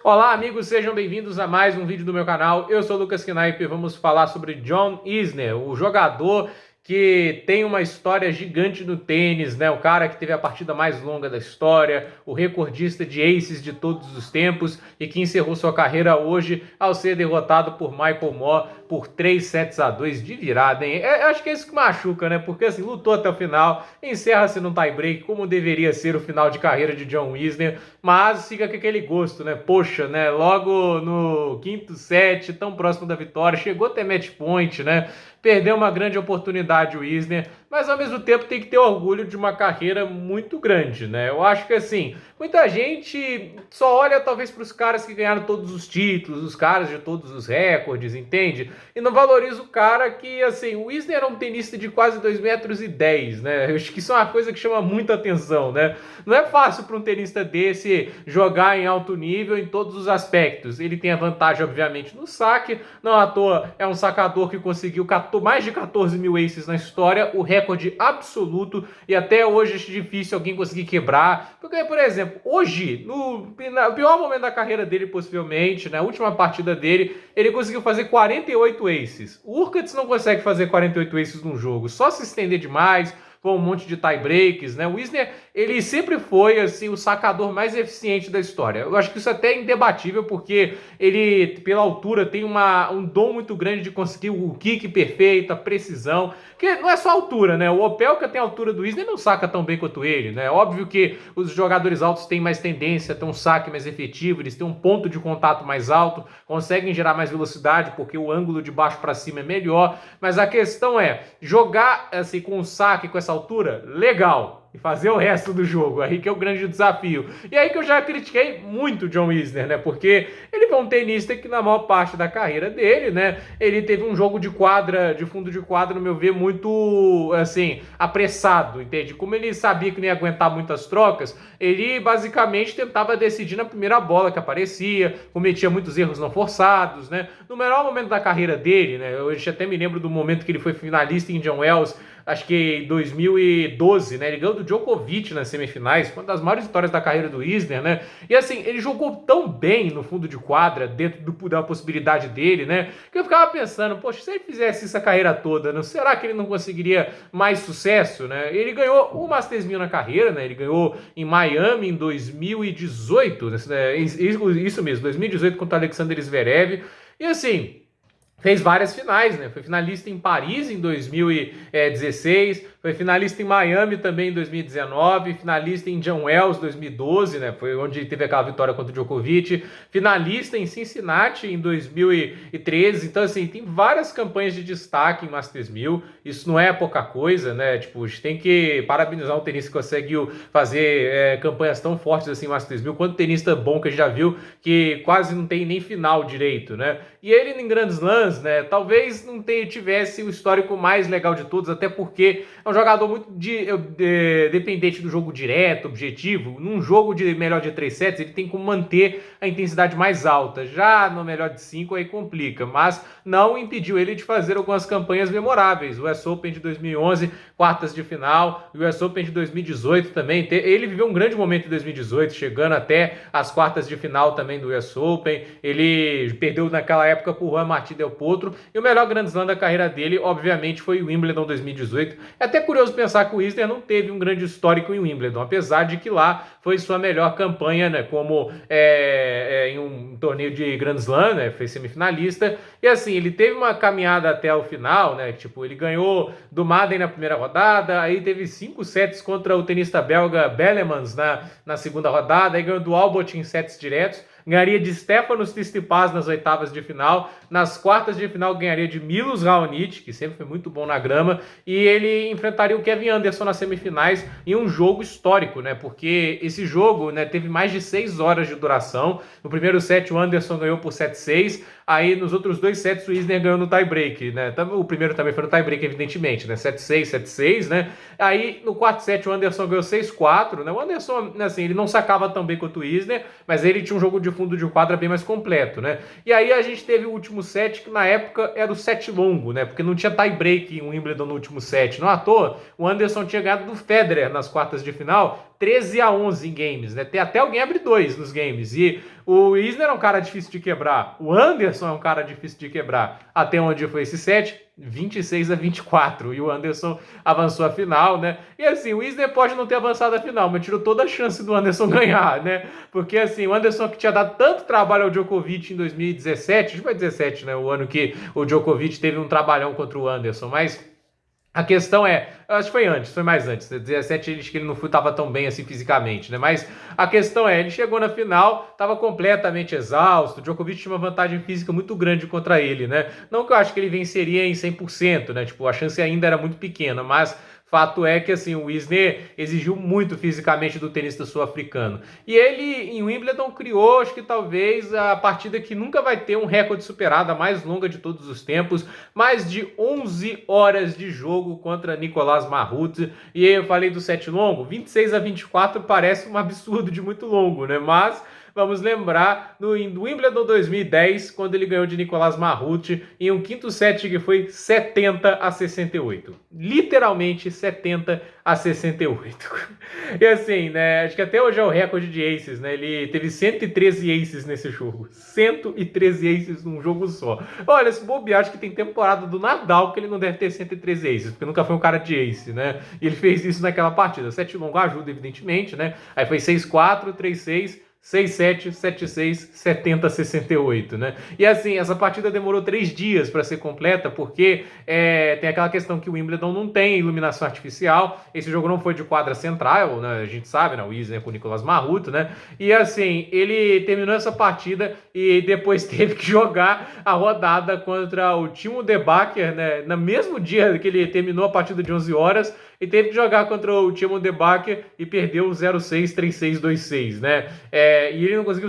Olá, amigos, sejam bem-vindos a mais um vídeo do meu canal. Eu sou o Lucas Knaip e vamos falar sobre John Isner, o jogador que tem uma história gigante no tênis, né? O cara que teve a partida mais longa da história, o recordista de aces de todos os tempos e que encerrou sua carreira hoje ao ser derrotado por Michael Moore por 3-2 de virada, hein? Eu acho que é isso que machuca, né? Porque assim, lutou até o final, encerra-se num tie-break, como deveria ser o final de carreira de John Isner, mas fica com aquele gosto, né? Poxa, né? Logo no quinto set, tão próximo da vitória, chegou até match point, né? Perdeu uma grande oportunidade o Isner, mas ao mesmo tempo tem que ter orgulho de uma carreira muito grande, né? Eu acho que assim, muita gente só olha talvez para os caras que ganharam todos os títulos, os caras de todos os recordes, entende? E não valoriza o cara que, assim, o Isner era um tenista de quase 2,10 m, né? Eu acho que isso é uma coisa que chama muita atenção, né? Não é fácil para um tenista desse jogar em alto nível em todos os aspectos. Ele tem a vantagem, obviamente, no saque, não à toa é um sacador que conseguiu mais de 14 mil aces na história, o recorde absoluto, e até hoje é difícil alguém conseguir quebrar. Porque, por exemplo, hoje, no pior momento da carreira dele, possivelmente, na última partida dele, ele conseguiu fazer 48 aces. O Hurkacz não consegue fazer 48 aces num jogo, só se estender demais, com um monte de tie-breaks, né? O Isner, ele sempre foi, assim, o sacador mais eficiente da história. Eu acho que isso até é indebatível, porque ele, pela altura, tem um dom muito grande de conseguir o kick perfeito, a precisão, que não é só a altura, né? O Opelka tem a altura do Isner, não saca tão bem quanto ele, né? Óbvio que os jogadores altos têm mais tendência a ter um saque mais efetivo, eles têm um ponto de contato mais alto, conseguem gerar mais velocidade, porque o ângulo de baixo para cima é melhor, mas a questão é, jogar assim com um saque com essa altura, legal, e fazer o resto do jogo, aí que é o grande desafio. E aí que eu já critiquei muito o John Isner, né? Porque ele foi um tenista que na maior parte da carreira dele, né, ele teve um jogo de quadra, de fundo de quadra, no meu ver, muito, assim, apressado, entende? Como ele sabia que não ia aguentar muitas trocas, ele basicamente tentava decidir na primeira bola que aparecia, cometia muitos erros não forçados, né? No melhor momento da carreira dele, né, eu até me lembro do momento que ele foi finalista em Indian Wells, acho que em 2012, né? Ele ganhou do Djokovic nas semifinais, uma das maiores vitórias da carreira do Isner, né? E assim, ele jogou tão bem no fundo de quadra, dentro da possibilidade dele, né? Que eu ficava pensando, poxa, se ele fizesse essa carreira toda, não, será que ele não conseguiria mais sucesso, né? Ele ganhou o Masters 1000 na carreira, né? Ele ganhou em Miami em 2018, né? Isso mesmo, 2018 contra Alexander Zverev. E assim, fez várias finais, né? Foi finalista em Paris em 2016, foi finalista em Miami também em 2019, finalista em Indian Wells 2012, né? Foi onde teve aquela vitória contra o Djokovic, finalista em Cincinnati em 2013. Então, assim, tem várias campanhas de destaque em Masters 1000. Isso não é pouca coisa, né? Tipo, a gente tem que parabenizar um tenista que conseguiu fazer campanhas tão fortes assim em Masters 1000. Quanto tenista bom que a gente já viu que quase não tem nem final direito, né? E ele em Grand Slams, né? Talvez não tivesse o histórico mais legal de todos, até porque é um jogador muito dependente do jogo direto, objetivo. Num jogo de melhor de 3 sets, ele tem como manter a intensidade mais alta. Já no melhor de 5 aí complica, mas não impediu ele de fazer algumas campanhas memoráveis. O US Open de 2011, quartas de final, o US Open de 2018 também. Ele viveu um grande momento em 2018, chegando até as quartas de final também do US Open. Ele perdeu naquela época por Juan Martín Del Potro, e o melhor Grand Slam da carreira dele, obviamente, foi o Wimbledon 2018. É até curioso pensar que o Isner não teve um grande histórico em Wimbledon, apesar de que lá foi sua melhor campanha, né, como em um torneio de Grand Slam, né, foi semifinalista, e assim, ele teve uma caminhada até o final, né, tipo, ele ganhou do Madden na primeira rodada, aí teve 5 sets contra o tenista belga Bellemans na segunda rodada, aí ganhou do Albot em sets diretos, ganharia de Stefanos Tsitsipas nas oitavas de final, nas quartas de final ganharia de Milos Raonic, que sempre foi muito bom na grama, e ele enfrentaria o Kevin Anderson nas semifinais em um jogo histórico, né? Porque esse jogo, né, teve mais de 6 horas de duração. No primeiro set o Anderson ganhou por 7-6, aí nos outros 2 sets o Isner ganhou no tie-break, né? O primeiro também foi no tie-break, evidentemente, né? 7-6, 7-6, né? Aí no quarto set o Anderson ganhou 6-4, né? O Anderson, assim, ele não sacava tão bem quanto o Isner, mas ele tinha um jogo de fundo de quadra bem mais completo, né? E aí a gente teve o último set, que na época era o set longo, né? Porque não tinha tie-break em Wimbledon no último set. Não à toa, o Anderson tinha ganhado do Federer nas quartas de final 13-11 em games, né? Tem até alguém abre 2 nos games. E o Isner é um cara difícil de quebrar. O Anderson é um cara difícil de quebrar. Até onde foi esse set? 26-24. E o Anderson avançou a final, né? E assim, o Isner pode não ter avançado a final, mas tirou toda a chance do Anderson ganhar, né? Porque assim, o Anderson que tinha dado tanto trabalho ao Djokovic em 2017, acho que foi 17, né? O ano que o Djokovic teve um trabalhão contra o Anderson, mas a questão é, eu acho que foi antes, foi mais antes, né? 17 acho que ele não estava tão bem assim fisicamente, né? Mas a questão é, ele chegou na final, estava completamente exausto, o Djokovic tinha uma vantagem física muito grande contra ele, né? Não que eu acho que ele venceria em 100%, né? Tipo, a chance ainda era muito pequena, mas fato é que assim, o Isner exigiu muito fisicamente do tenista sul-africano. E ele, em Wimbledon, criou, acho que talvez, a partida que nunca vai ter um recorde superado, a mais longa de todos os tempos, mais de 11 horas de jogo contra Nicolas Mahut. E eu falei do set longo, 26-24 parece um absurdo de muito longo, né? Mas vamos lembrar no Wimbledon 2010, quando ele ganhou de Nicolas Mahut em um quinto set que foi 70-68. Literalmente 70-68. E assim, né, acho que até hoje é o recorde de aces, né? Ele teve 113 aces nesse jogo. 113 aces num jogo só. Olha, se bobear, acho que tem temporada do Nadal que ele não deve ter 113 aces, porque nunca foi um cara de ace, né? E ele fez isso naquela partida. Set longo ajuda, evidentemente, né? Aí foi 6-4, 3-6, 6-7, 7-6, 70-68, né? E assim, essa partida demorou 3 dias para ser completa, porque tem aquela questão que o Wimbledon não tem iluminação artificial. Esse jogo não foi de quadra central, né? A gente sabe, né? O Isner com o Nicolas Mahut, né? E assim, ele terminou essa partida e depois teve que jogar a rodada contra o Timo de Backer, né? No mesmo dia que ele terminou a partida de 11 horas, e teve que jogar contra o Timo de Backer e perdeu 0-6, 3-6, 2-6, né? E ele não conseguiu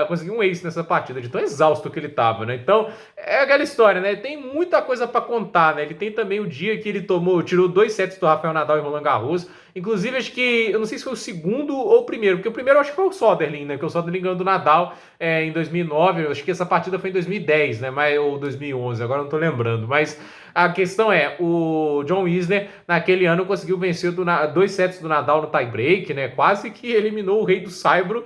conseguir um ace nessa partida, de tão exausto que ele tava, né? Então, é aquela história, né? Tem muita coisa para contar, né? Ele tem também o dia que ele tirou 2 sets do Rafael Nadal em Roland Garros. Inclusive, acho que, eu não sei se foi o segundo ou o primeiro, porque o primeiro eu acho que foi o Soderling, né? Porque o Soderling ganhou do Nadal em 2009, eu acho que essa partida foi em 2010, né? Ou 2011, agora não tô lembrando, mas a questão é, o John Isner, naquele ano, conseguiu vencer 2 sets do Nadal no tie-break, né? Quase que eliminou o rei do saibro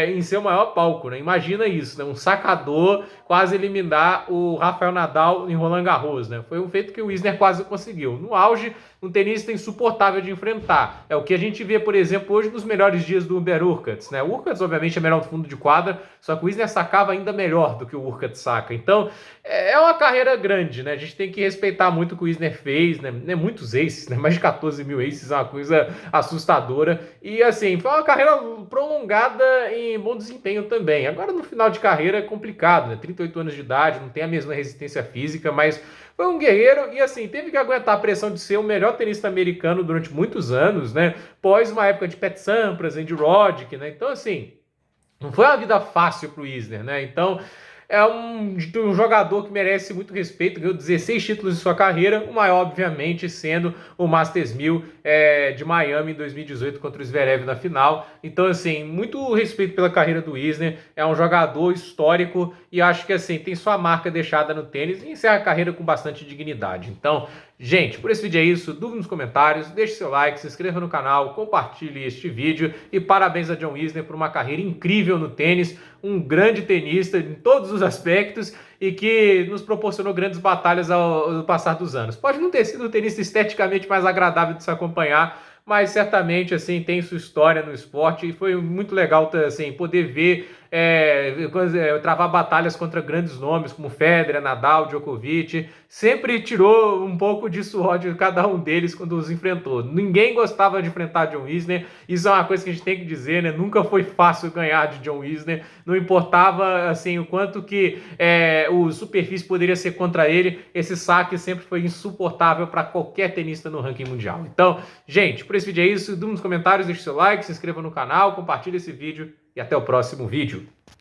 em seu maior palco, né? Imagina isso, né? Um sacador quase eliminar o Rafael Nadal em Roland Garros, né? Foi um feito que o Isner quase conseguiu. No auge, um tenista insuportável de enfrentar. É o que a gente vê, por exemplo, hoje nos melhores dias do Hubert Hurkacz, né? O Hurkacz, obviamente, é melhor do fundo de quadra, só que o Isner sacava ainda melhor do que o Hurkacz saca. Então, é uma carreira grande, né? A gente tem que respeitar muito o que o Isner fez, né? Muitos aces, né? Mais de 14 mil aces é uma coisa assustadora. E, assim, foi uma carreira prolongada em bom desempenho também. Agora, no final de carreira, é complicado, né? 38 anos de idade, não tem a mesma resistência física, mas foi um guerreiro e, assim, teve que aguentar a pressão de ser o melhor tenista americano durante muitos anos, né? Pós uma época de Pat Sampras, Andy Roddick, né? Então, assim, não foi uma vida fácil pro Isner, né? Então, é um jogador que merece muito respeito, ganhou 16 títulos em sua carreira, o maior, obviamente, sendo o Masters 1000 de Miami em 2018 contra o Zverev na final. Então, assim, muito respeito pela carreira do Isner, é um jogador histórico e acho que, assim, tem sua marca deixada no tênis e encerra a carreira com bastante dignidade. Então, gente, por esse vídeo é isso, dúvida nos comentários, deixe seu like, se inscreva no canal, compartilhe este vídeo e parabéns a John Isner por uma carreira incrível no tênis, um grande tenista em todos os aspectos e que nos proporcionou grandes batalhas ao passar dos anos. Pode não ter sido um tenista esteticamente mais agradável de se acompanhar, mas certamente, assim, tem sua história no esporte e foi muito legal, assim, poder ver travar batalhas contra grandes nomes como Federer, Nadal, Djokovic. Sempre tirou um pouco de suor de cada um deles quando os enfrentou. Ninguém gostava de enfrentar John Isner, isso é uma coisa que a gente tem que dizer, né? Nunca foi fácil ganhar de John Isner, não importava, assim, o quanto que o superfície poderia ser contra ele, esse saque sempre foi insuportável para qualquer tenista no ranking mundial. Então, gente, por esse vídeo é isso, dê nos comentários, deixe seu like, se inscreva no canal, compartilhe esse vídeo e até o próximo vídeo.